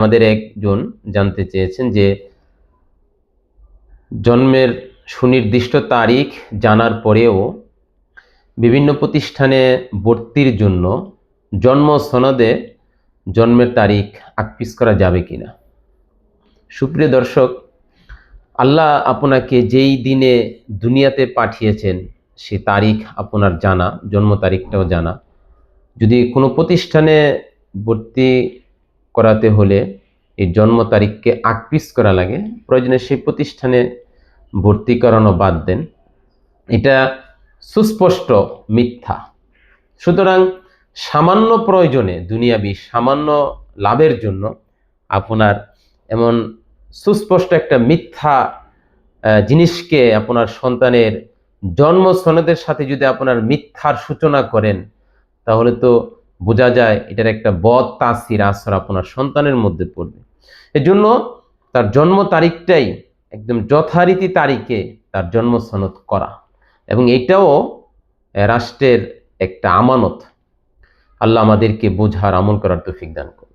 আমাদের একজন জানতে চেয়েছেন যে জন্মের সুনির্দিষ্ট তারিখ জানার পরেও বিভিন্ন প্রতিষ্ঠানে ভর্তির জন্য জন্ম সনদে জন্মের তারিখ আকপিস করা যাবে কিনা। সুপ্রিয় দর্শক, আল্লাহ আপনাকে যেই দিনে দুনিয়াতে পাঠিয়েছেন সে তারিখ আপনার জানা, জন্ম তারিখটাও জানা। যদি কোনো প্রতিষ্ঠানে ভর্তি করাতে হলে এই জন্ম তারিখকে আকপিস করা লাগে, প্রয়োজনে সেই প্রতিষ্ঠানে ভর্তি করানো বাদ দেন। এটা সুস্পষ্ট মিথ্যা। সুতরাং সামান্য প্রয়োজনে, দুনিয়াবি সামান্য লাভের জন্য আপনার এমন সুস্পষ্ট একটা মিথ্যা জিনিসকে আপনার সন্তানের জন্ম সনদের সাথে যদি আপনার মিথ্যার সূচনা করেন, তাহলে তো বোঝা যায় এটার একটা বদ তাসির আসর আপনার সন্তানের মধ্যে পড়বে। এজন্য তার জন্ম তারিখটাই একদম যথারীতি তারিখে তার জন্ম সনদ করা, এবং এটাও রাষ্ট্রের একটা আমানত। আল্লাহ আমাদেরকে বোঝার, আমল করার তৌফিক দান করুন।